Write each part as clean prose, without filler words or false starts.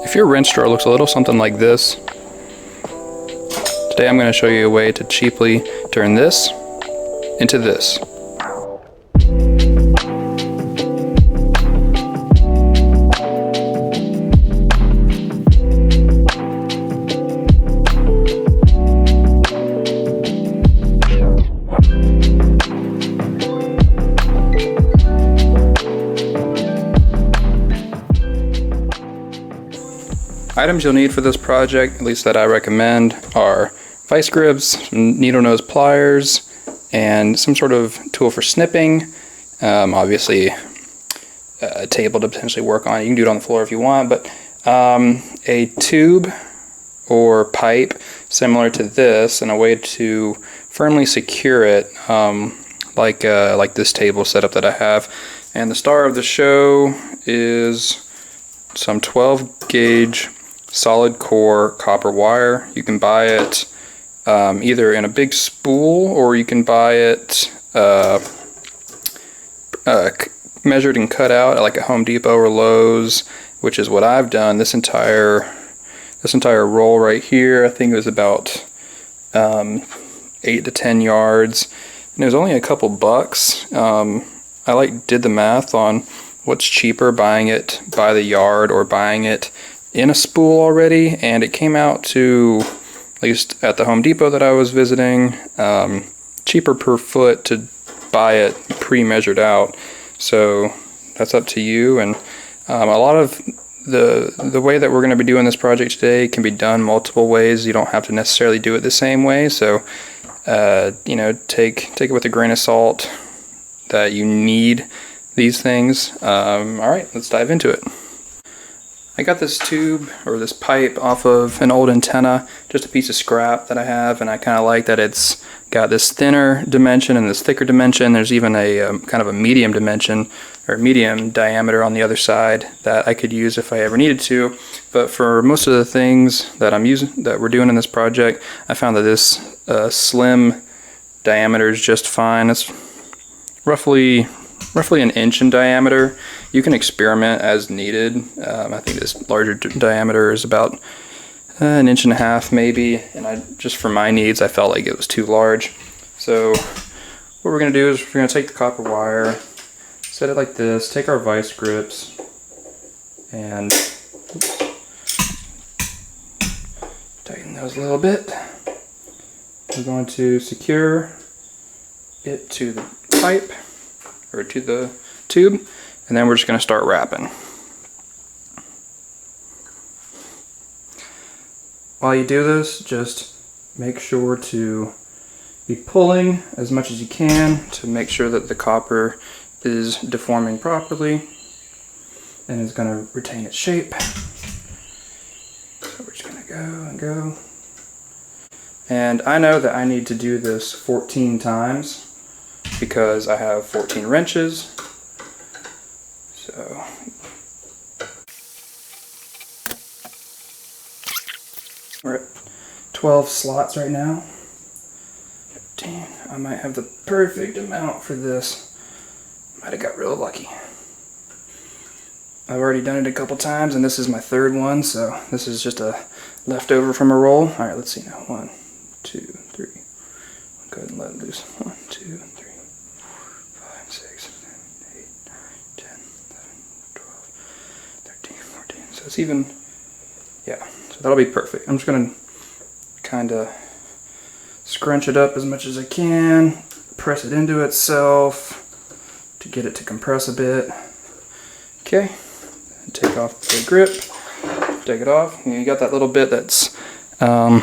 If your wrench drawer looks a little something like this, today I'm going to show you a way to cheaply turn this into this. Items you'll need for this project, at least that I recommend, are vice grips, some needle nose pliers, and some sort of tool for snipping. Obviously, a table to potentially work on. You can do it on the floor if you want, but a tube or pipe similar to this, and a way to firmly secure it, like this table setup that I have. And the star of the show is some 12 gauge solid core copper wire. You can buy it either in a big spool, or you can buy it measured and cut out at like a Home Depot or Lowe's, which is what I've done. This entire roll right here, I think it was about 8 to 10 yards, and it was only a couple bucks. I did the math on what's cheaper, buying it by the yard or buying it in a spool already, and it came out to, at least at the Home Depot that I was visiting, cheaper per foot to buy it pre-measured out. So that's up to you. And a lot of the way that we're going to be doing this project today can be done multiple ways. You don't have to necessarily do it the same way. So take it with a grain of salt that you need these things. All right, let's dive into it. I got this tube or this pipe off of an old antenna, just a piece of scrap that I have, and I kind of like that it's got this thinner dimension and this thicker dimension. There's even a kind of a medium dimension or medium diameter on the other side that I could use if I ever needed to. But for most of the things that we're doing in this project, I found that this slim diameter is just fine. It's roughly an inch in diameter. You can experiment as needed. I think this larger diameter is about an inch and a half maybe, and just for my needs I felt like it was too large. So what we're going to do is we're going to take the copper wire, set it like this, take our vice grips, and tighten those a little bit. We're going to secure it to the pipe, or to the tube, and then we're just going to start wrapping. While you do this, just make sure to be pulling as much as you can to make sure that the copper is deforming properly and is going to retain its shape. So we're just going to go and go. And I know that I need to do this 14 times because I have 14 wrenches. So we're at 12 slots right now. 15. I might have the perfect amount for this. Might have got real lucky. I've already done it a couple times, and this is my third one, so this is just a leftover from a roll. All right, let's see now. 1, 2, 3. Go ahead and let it loose. 1, 2, 3, 5, 6, 7, 8, 9, 10, 11, 12, 13, 14. So it's even, yeah, so that'll be perfect. I'm just going to kind of scrunch it up as much as I can, press it into itself to get it to compress a bit. Okay, and take off the grip, take it off. You got that little bit that's kind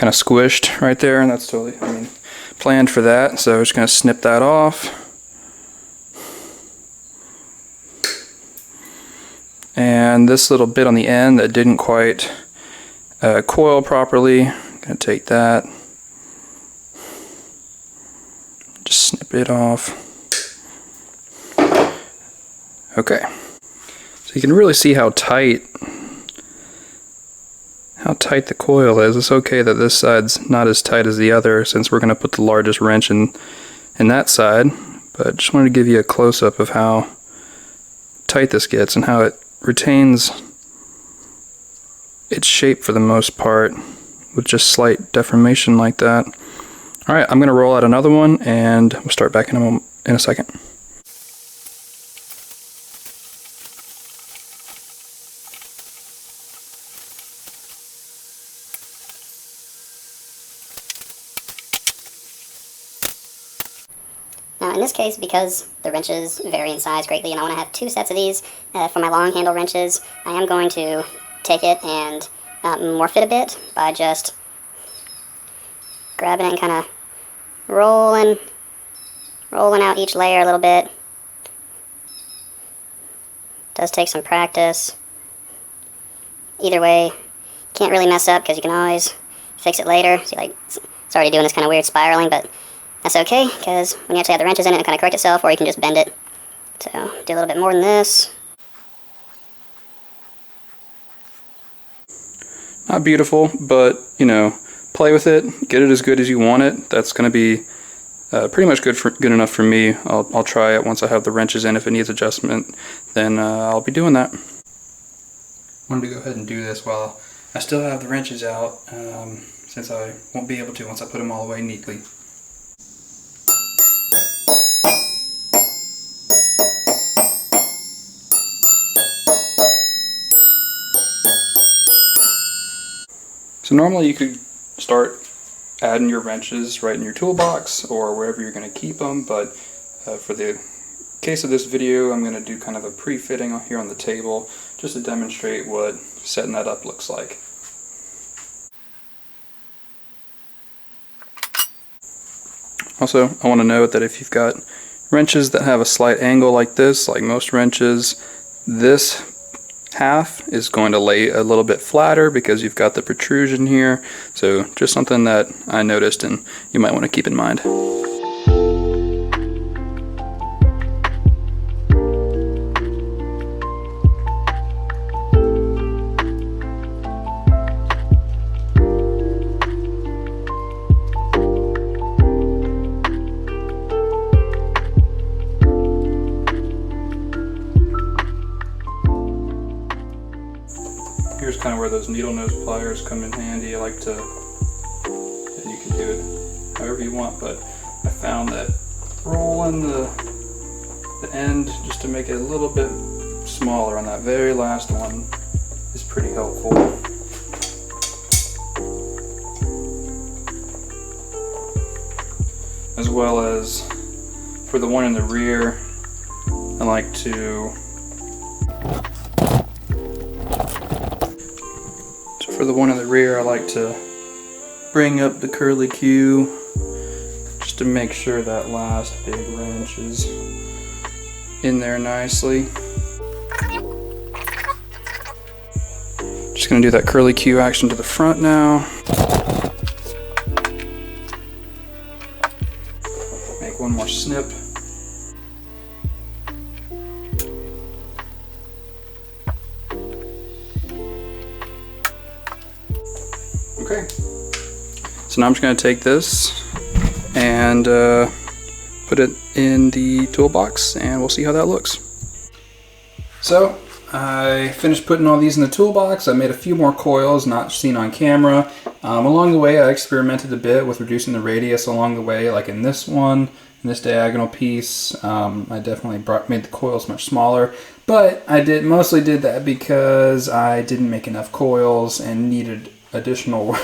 of squished right there, and that's totally, planned for that. So I'm just going to snip that off. And this little bit on the end that didn't quite coil properly, I'm going to take that, just snip it off. Okay, so you can really see how tight the coil is. It's okay that this side's not as tight as the other, since we're going to put the largest wrench in that side, but just wanted to give you a close-up of how tight this gets and how it retains its shape for the most part, with just slight deformation like that. Alright, I'm going to roll out another one, and we'll start back in a second. Now in this case, because the wrenches vary in size greatly and I want to have 2 sets of these for my long handle wrenches, I am going to take it and morph it a bit by just grabbing it and kind of rolling out each layer a little bit. It does take some practice. Either way, you can't really mess up because you can always fix it later. See, like, it's already doing this kind of weird spiraling, but that's okay, because when you actually have the wrenches in it, it'll kind of correct itself, or you can just bend it. So, do a little bit more than this. Not beautiful, but, you know, play with it, get it as good as you want it. That's going to be pretty much good enough for me. I'll try it once I have the wrenches in. If it needs adjustment, then I'll be doing that. Wanted to go ahead and do this while I still have the wrenches out, since I won't be able to once I put them all away neatly. So normally you could start adding your wrenches right in your toolbox or wherever you're going to keep them, but for the case of this video, I'm going to do kind of a pre-fitting here on the table just to demonstrate what setting that up looks like. Also, I want to note that if you've got wrenches that have a slight angle like this, like most wrenches, this half is going to lay a little bit flatter because you've got the protrusion here. So just something that I noticed and you might want to keep in mind. Here's kind of where those needle nose pliers come in handy. I like to, and you can do it however you want, but I found that rolling the end just to make it a little bit smaller on that very last one is pretty helpful. As well as for the one in the rear, I like to bring up the curly Q just to make sure that last big wrench is in there nicely. Just going to do that curly Q action to the front now. Make one more snip. Okay, so now I'm just going to take this and put it in the toolbox and we'll see how that looks. So I finished putting all these in the toolbox. I made a few more coils not seen on camera. Along the way I experimented a bit with reducing the radius along the way, like in this one, in this diagonal piece. I definitely made the coils much smaller, but I mostly did that because I didn't make enough coils and needed additional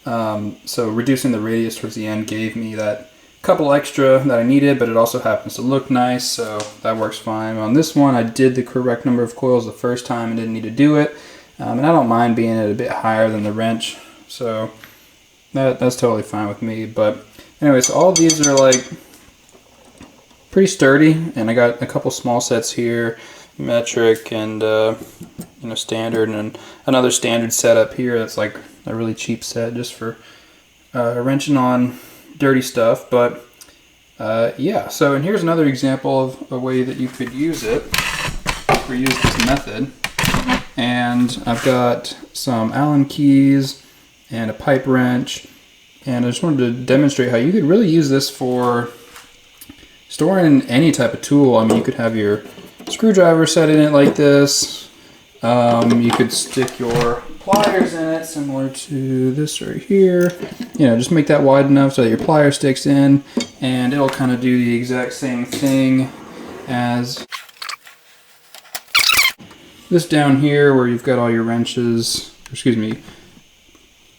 so reducing the radius towards the end gave me that couple extra that I needed, but it also happens to look nice, so that works fine. On this one I did the correct number of coils the first time and didn't need to do it, and I don't mind being at a bit higher than the wrench, so that's totally fine with me. But anyways, all these are like pretty sturdy, and I got a couple small sets here, metric and you know, standard, and another standard setup here that's like a really cheap set just for wrenching on dirty stuff. But yeah, so and here's another example of a way that you could use it or use this method. And I've got some Allen keys and a pipe wrench, and I just wanted to demonstrate how you could really use this for storing any type of tool. I mean, you could have your screwdriver set in it like this, You could stick your pliers in it, similar to this right here. You know, just make that wide enough so that your plier sticks in, and it'll kind of do the exact same thing as this down here, where you've got all your wrenches, excuse me,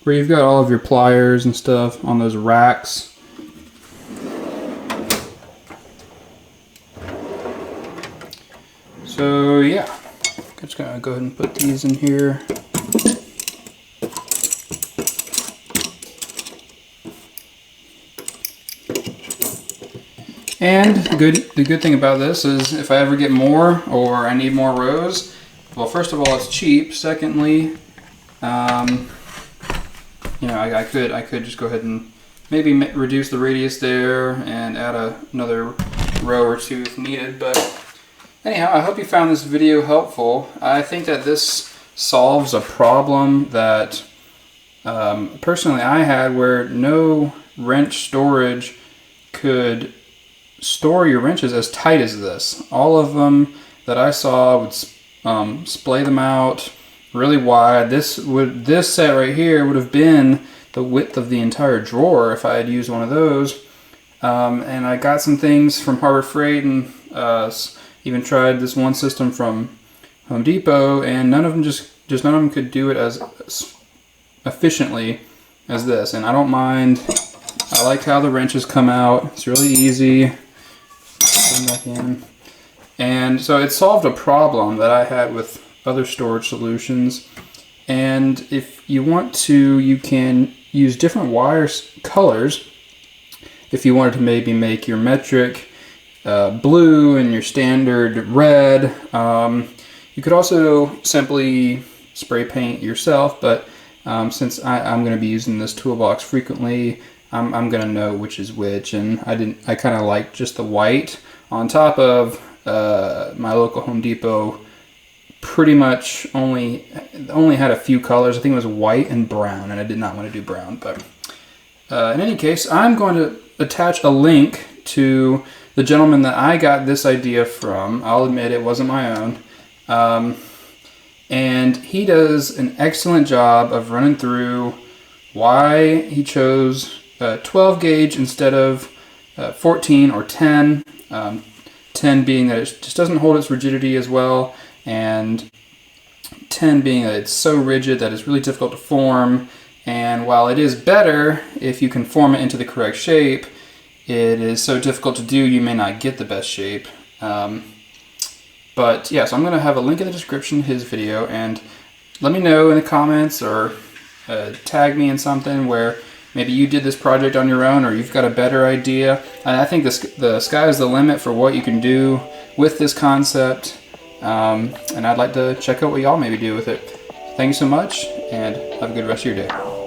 where you've got all of your pliers and stuff on those racks. So yeah, I'm just gonna go ahead and put these in here. And the good thing about this is if I ever get more or I need more rows, well, first of all, it's cheap. Secondly, you know, I could just go ahead and maybe reduce the radius there and add another row or two if needed. But anyhow, I hope you found this video helpful. I think that this solves a problem that personally I had, where no wrench storage could store your wrenches as tight as this. All of them that I saw would splay them out really wide. This set right here would have been the width of the entire drawer if I had used one of those. And I got some things from Harbor Freight, and even tried this one system from Home Depot, and none of them none of them could do it as efficiently as this. And I don't mind. I like how the wrenches come out. It's really easy. Put them back in. And so it solved a problem that I had with other storage solutions. And if you want to, you can use different wire colors. If you wanted to maybe make your metric blue and your standard red, you could also simply spray paint yourself. But since I'm going to be using this toolbox frequently, I'm going to know which is which. And I kind of like just the white on top of my local Home Depot. Pretty much only had a few colors. I think it was white and brown, and I did not want to do brown. But in any case, I'm going to attach a link to the gentleman that I got this idea from. I'll admit it wasn't my own. And he does an excellent job of running through why he chose 12 gauge instead of 14 or 10. 10 being that it just doesn't hold its rigidity as well, and 10 being that it's so rigid that it's really difficult to form. And while it is better if you can form it into the correct shape, it is so difficult to do you may not get the best shape. But yeah, so I'm going to have a link in the description to his video, and let me know in the comments, or tag me in something where maybe you did this project on your own, or you've got a better idea. And I think the sky is the limit for what you can do with this concept. And I'd like to check out what y'all maybe do with it. Thank you so much, and have a good rest of your day.